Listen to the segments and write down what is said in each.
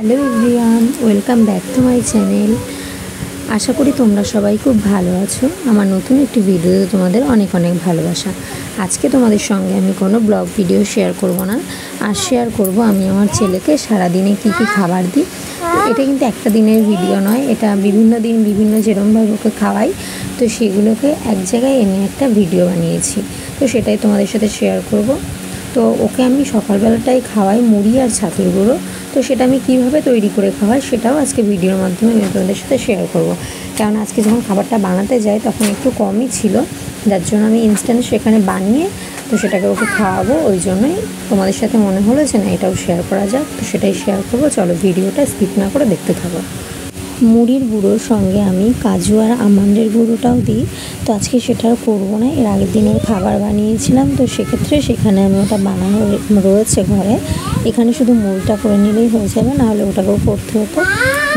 Hello everyone, welcome back to my channel. আশা করি তোমরা সবাই খুব ভালো আছো। আমার নতুন একটি ভিডিওতে তোমাদের অনেক অনেক ভালোবাসা। আজকে তোমাদের সঙ্গে আমি কোনো ব্লগ ভিডিও শেয়ার করব না, আর শেয়ার করব আমি আমার ছেলেকে সারাদিনে কী কী খাবার দিই। এটা কিন্তু একটা দিনের ভিডিও নয়, এটা বিভিন্ন দিন বিভিন্ন যেরকমভাবে ওকে খাওয়াই, তো সেগুলোকে এক জায়গায় এনে একটা ভিডিও বানিয়েছি। তো সেটাই তোমাদের সাথে শেয়ার করব। তো ওকে আমি সকালবেলাটাই খাওয়াই মুড়ি আর ছাতুর গুঁড়ো। তো সেটা আমি কীভাবে তৈরি করে খাওয়াই সেটাও আজকে ভিডিওর মাধ্যমে আমি তোমাদের সাথে শেয়ার করব। কারণ আজকে যখন খাবারটা বানাতে যাই তখন একটু কমই ছিল, যার জন্য আমি ইনস্ট্যান্ট সেখানে বানিয়ে তো সেটাকে ওকে খাওয়াবো। ওই জন্যই তোমাদের সাথে মনে হলো যে না, এটাও শেয়ার করা যাক, তো সেটাই শেয়ার করবো। চলো ভিডিওটা স্কিপ না করে দেখতে থাকো। মুড়ির গুঁড়োর সঙ্গে আমি কাজু আর আমন্ডের গুঁড়োটাও দিই, তো আজকে সেটাও করবো না। এর আগের দিনের খাবার বানিয়েছিলাম, তো সেক্ষেত্রে সেখানে আমি ওটা বানানো রয়েছে ঘরে। এখানে শুধু মুড়িটা করে নিলেই হয়ে যাবে, নাহলে ওটাকেও করতে হতো।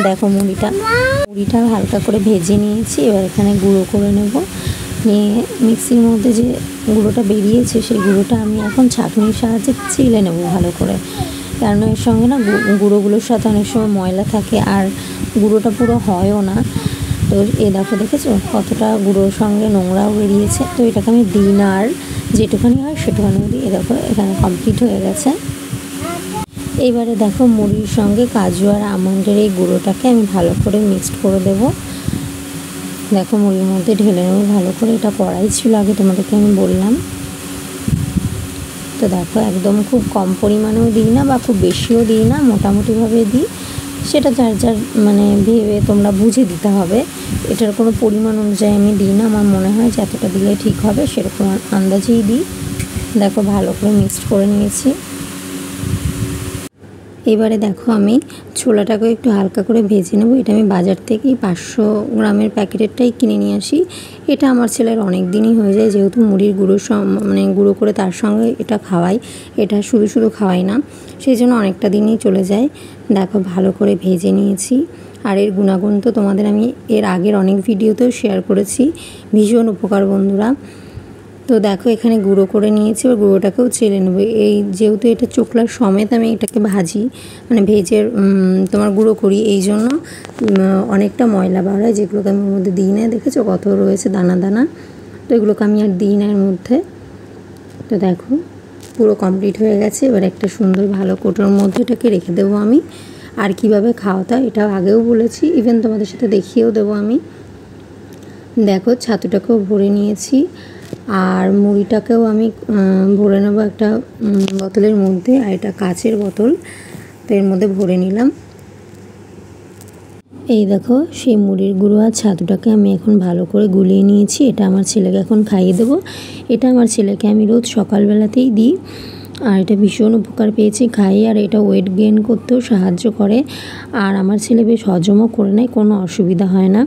দেখো মুড়িটা হালকা করে ভেজে নিয়েছি। এবার এখানে গুঁড়ো করে নেব। নিয়ে মিক্সির মধ্যে যে গুঁড়োটা বেরিয়েছে সেই গুঁড়োটা আমি এখন ছাঁকনির সাহায্যে চিলে নেব ভালো করে, কারণ এর সঙ্গে না গুঁড়োগুলোর সাথে অনেক সময় ময়লা থাকে আর গুঁড়োটা পুরো হয়ও না। তো দেখেছো কতটা গুঁড়োর সঙ্গে নোংরাও বেরিয়েছে। তো এটাকে আমি দিই না, আর যেটুখানি হয় সেটুখানি দিই। দেখো এখানে কমপ্লিট হয়ে গেছে। এইবারে দেখো মুড়ির সঙ্গে কাজু আর আমন্ডের এই গুঁড়োটাকে আমি ভালো করে মিক্সড করে দেবো। দেখো মুড়ির মধ্যে ঢেলে নেবো ভালো করে। এটা কড়াই ছিল আগে, তোমাদেরকে আমি বললাম। তো দেখো একদম খুব কম পরিমাণেও দিই না বা খুব বেশিও দিই না, মোটামুটিভাবে দিই। সেটা যার যার মানে ভেবে তোমরা বুঝে দিতে হবে। এটার কোনো পরিমাণ অনুযায়ী আমি দিই না, আমার মনে হয় যে এতটা দিলে ঠিক হবে সেরকম আন্দাজেই দিই। দেখো ভালো করে মিক্সড করে নিয়েছি। এবারে দেখো আমি ছোলাটাকে একটু হালকা করে ভেজে নেব। এটা আমি বাজার থেকেই 500 গ্রামের প্যাকেটেরটাই কিনে নিয়ে আসি। এটা আমার ছেলের অনেক দিনই হয়ে যায়, যেহেতু মুড়ির গুঁড়ো মানে গুঁড়ো করে তার সঙ্গে এটা খাওয়াই। এটা শুধু শুধু খাওয়াই না, সেই জন্য অনেকটা দিনই চলে যায়। দেখো ভালো করে ভেজে নিয়েছি। আর এর গুণাগুণ তো তোমাদের আমি এর আগের অনেক ভিডিওতেও শেয়ার করেছি। ভীষণ উপকার বন্ধুরা। তো দেখো এখানে গুঁড়ো করে নিয়েছি, এবার গুঁড়োটাকেও চেলে নেবো। এই যেহেতু এটা চোখলার সমেত আমি এটাকে ভাজি, মানে ভেজে তোমার গুঁড়ো করি, এই জন্য অনেকটা ময়লা বার হয়, যেগুলোকে আমি ওর মধ্যে দিই না। দেখেছো কত রয়েছে দানা দানা, তো এগুলোকে আমি আর দিই না এর মধ্যে। তো দেখো পুরো কমপ্লিট হয়ে গেছে। এবার একটা সুন্দর ভালো কোটোর মধ্যে এটাকে রেখে দেবো আমি। আর কিভাবে খাওয়াতে হয় এটাও আগেও বলেছি, ইভেন তোমাদের সাথে দেখিয়েও দেবো আমি। দেখো ছাতুটাকেও ভরে নিয়েছি, আর মুড়িটাকেও আমি ভরে নেবো একটা বোতলের মধ্যে। আর এটা কাচের বোতল, তো এর মধ্যে ভরে নিলাম। এই দেখো সেই মুড়ির গুঁড়ো আর ছাতুটাকে আমি এখন ভালো করে গুলিয়ে নিয়েছি। এটা আমার ছেলেকে এখন খাইয়ে দেবো। এটা আমার ছেলেকে আমি রোজ সকালবেলাতেই দিই, আর এটা ভীষণ উপকার পেয়েছি খাইয়ে। আর এটা ওয়েট গেইন করতেও সাহায্য করে, আর আমার ছেলে বেশ হজমও করে নেয়, কোনো অসুবিধা হয় না।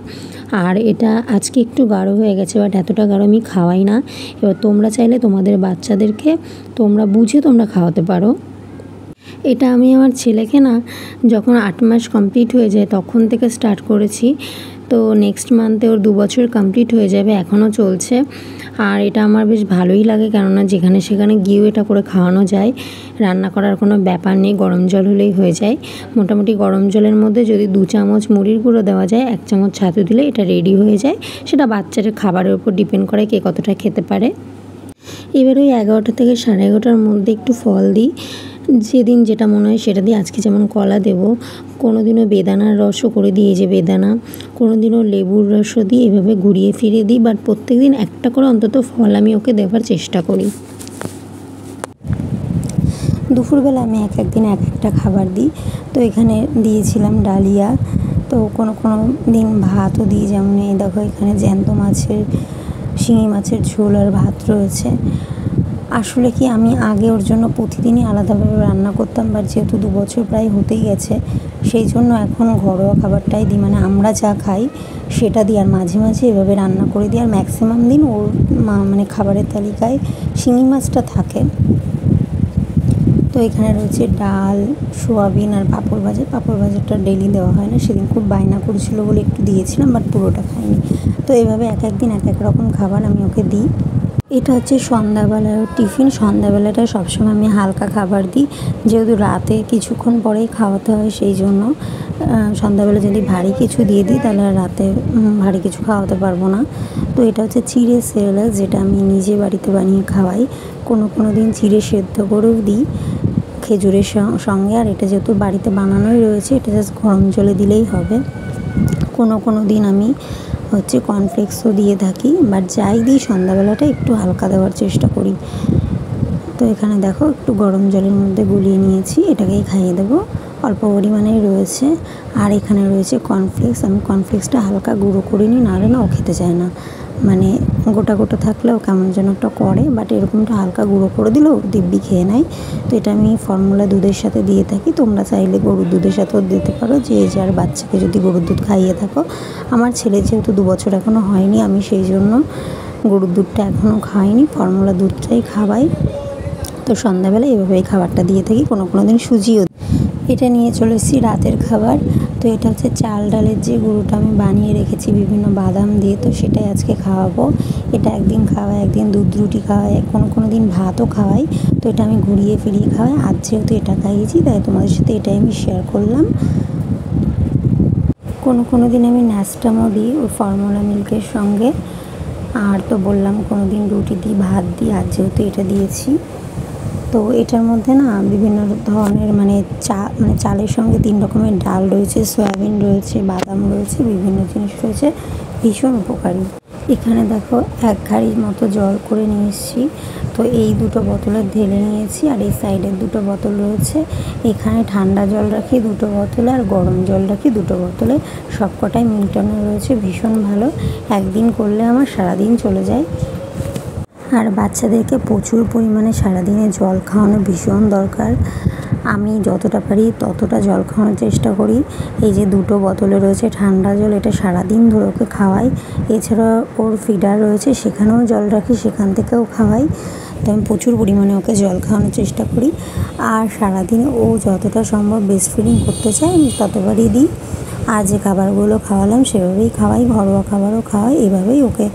আর এটা আজকে একটু গাঢ় হয়ে গেছে, বাট এতটা গাঢ় আমি খাওয়াই না। এবার তোমরা চাইলে তোমাদের বাচ্চাদেরকে তোমরা বুঝে তোমরা খাওয়াতে পারো। এটা আমি আমার ছেলেকে না যখন 8 মাস কমপ্লিট হয়ে যায় তখন থেকে স্টার্ট করেছি। তো নেক্সট মান্থে ওর 2 বছর কমপ্লিট হয়ে যাবে, এখনও চলছে। আর এটা আমার বেশ ভালোই লাগে, কেননা যেখানে সেখানে গিয়েও এটা করে খাওয়ানো যায়। রান্না করার কোনো ব্যাপার নেই, গরম জল হলেই হয়ে যায়। মোটামুটি গরম জলের মধ্যে যদি 2 চামচ মুড়ির গুঁড়ো দেওয়া যায়, 1 চামচ ছাতু দিলে এটা রেডি হয়ে যায়। সেটা বাচ্চাদের খাবারের উপর ডিপেন্ড করে কে কতটা খেতে পারে। এবার ওই 11টা থেকে 11:30টার মধ্যে একটু ফল দিই, যেদিন যেটা মনে হয় সেটা দিই। আজকে যেমন কলা দেবো, কোনো দিনও বেদানার রসও করে দিই, এই যে বেদানা, কোনো দিনও লেবুর রসও দিই। এভাবে ঘুরিয়ে ফিরে দিই, বাট প্রত্যেক দিন একটা করে অন্তত ফল আমি ওকে দেওয়ার চেষ্টা করি। দুপুরবেলা আমি এক দিন এক একটা খাবার দিই। তো এখানে দিয়েছিলাম ডালিয়া, তো কোনো দিন ভাতও দিই। যেমন এই দেখো এখানে জ্যান্ত মাছের, শিঙি মাছের ঝোল আর ভাত রয়েছে। আসলে কি আমি আগে ওর জন্য প্রতিদিনই আলাদাভাবে রান্না করতাম, বাট যেহেতু 2 বছর প্রায় হতেই গেছে, সেই জন্য এখন ঘরোয়া খাবারটাই দিই, মানে আমরা যা খাই সেটা দিই। আর মাঝে মাঝে এভাবে রান্না করে দিই। আর ম্যাক্সিমাম দিন ওর মানে খাবারের তালিকায় শিঙি মাছটা থাকে। তো এখানে রয়েছে ডাল, সোয়াবিন আর পাঁপড় ভাজা। পাঁপড় ভাজাটা ডেলি দেওয়া হয় না, সেদিন খুব বায়না করেছিল বলে একটু দিয়েছিলাম, বাট পুরোটা খাইনি। তো এভাবে এক দিন এক রকম খাবার আমি ওকে দিই। এটা হচ্ছে সন্ধ্যাবেলার টিফিন। সন্ধ্যাবেলাটা সবসময় আমি হালকা খাবার দিই, যেহেতু রাতে কিছুক্ষণ পরেই খাওয়াতে হয়, সেই জন্য সন্ধ্যাবেলা যদি ভারী কিছু দিয়ে দিই তাহলে রাতে ভারী কিছু খাওয়াতে পারবো না। তো এটা হচ্ছে চিড়ে সেরেলাক, যেটা আমি নিজে বাড়িতে বানিয়ে খাওয়াই। কোনো দিন চিড়ে সেদ্ধ করেও দিই খেজুরের সঙ্গে। আর এটা যেহেতু বাড়িতে বানানোই রয়েছে, এটা জাস্ট গরম জলে দিলেই হবে। কোনো দিন আমি হচ্ছে কর্নফ্লেক্সও দিয়ে থাকি, বাট যাই দিই সন্ধ্যাবেলাটা একটু হালকা দেওয়ার চেষ্টা করি। তো এখানে দেখো একটু গরম জলের মধ্যে গুলিয়ে নিয়েছি, এটাকেই খাইয়ে দেবো। অল্প পরিমাণেই রয়েছে। আর এখানে রয়েছে কর্নফ্লেক্স। আমি কর্নফ্লেক্সটা হালকা গুঁড়ো করে নিই, নাহলে না ও খেতে চায় না, মানে গোটা গোটা থাকলেও কেমন যেন একটা করে, বাট এরকমটা হালকা গুঁড়ো করে দিলেও দিব্যি খেয়ে নেয়। তো এটা আমি ফর্মুলা দুধের সাথে দিয়ে থাকি, তোমরা চাইলে গরুর দুধের সাথেও দিতে পারো, যে যার বাচ্চাকে যদি গরুর দুধ খাইয়ে থাকো। আমার ছেলে যেহেতু 2 বছর এখনও হয়নি, আমি সেই জন্য গরুর দুধটা এখনও খাইনি, ফর্মুলা দুধটাই খাওয়াই। তো সন্ধ্যাবেলা এভাবেই খাবারটা দিয়ে থাকি, কোনো দিন সুজিও। এটা নিয়ে চলে এসেছি রাতের খাবার। তো এটা হচ্ছে চাল ডালের যে গুঁড়োটা আমি বানিয়ে রেখেছি বিভিন্ন বাদাম দিয়ে, তো সেটাই আজকে খাওয়াবো। এটা একদিন খাওয়াই, একদিন দুধ রুটি খাওয়াই, কোনো দিন ভাতও খাওয়াই। তো এটা আমি ঘুরিয়ে ফিরিয়ে খাওয়াই। আজ যেহেতু এটা খাইয়েছি, তাই তোমাদের সাথে এটাই আমি শেয়ার করলাম। কোনো দিন আমি ন্যাস্টামও দিই ওই ফর্মুলা মিল্কের সঙ্গে। আর তো বললাম কোনো দিন রুটি দিই, ভাত দিই, আজ যেহেতু এটা দিয়েছি। তো এটার মধ্যে না বিভিন্ন ধরনের মানে চালের সঙ্গে 3 রকমের ডাল রয়েছে, সয়াবিন রয়েছে, বাদাম রয়েছে, বিভিন্ন জিনিস রয়েছে, ভীষণ উপকারী। এখানে দেখো 1 ঘাড়ির মতো জল করে নিয়ে এসেছি। তো এই 2টো বোতলে ঢেলে নিয়েছি, আর এই সাইডের 2টো বোতল রয়েছে। এখানে ঠান্ডা জল রাখি 2টো বোতলে, আর গরম জল রাখি 2টো বোতলে। সবকটাই মিল্টনে রয়েছে, ভীষণ ভালো। একদিন করলে আমার সারাদিন চলে যায়। আর বাচ্চাদেরকে প্রচুর পরিমাণে সারাদিনে জল খাওয়ানো ভীষণ দরকার। আমি যতটা পারি ততটা জল খাওয়ানোর চেষ্টা করি। এই যে 2টো বোতলে রয়েছে ঠান্ডা জল, এটা সারাদিন ধরে ওকে খাওয়াই। এছাড়া ওর ফিডার রয়েছে, সেখানেও জল রাখি, সেখান থেকেও খাওয়াই। তো আমি প্রচুর পরিমাণে ওকে জল খাওয়ানোর চেষ্টা করি। আর সারাদিনে ও যতটা সম্ভব ব্রেস্ট ফিডিং করতে চায় আমি ততবারই দিই। আর যে খাবারগুলো খাওয়ালাম সেভাবেই খাওয়াই, ঘরোয়া খাবারও খাওয়াই। এভাবেই ওকে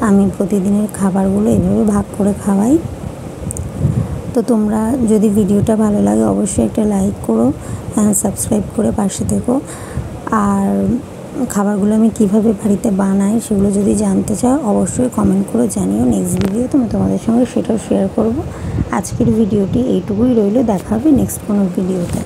আমি প্রতিদিনের খাবারগুলো এভাবে ভাগ করে খাওয়াই। তো তোমরা যদি ভিডিওটা ভালো লাগে অবশ্যই একটা লাইক করো, সাবস্ক্রাইব করে পাশে থেকো। আর খাবারগুলো আমি কিভাবে বাড়িতে বানাই সেগুলো যদি জানতে চাও অবশ্যই কমেন্ট করে জানিও। নেক্সট ভিডিওতে আমি তোমাদের সঙ্গে সেটাও শেয়ার করব। আজকের ভিডিওটি এইটুকুই রইল, দেখা হবে নেক্সট কোনো ভিডিওতে।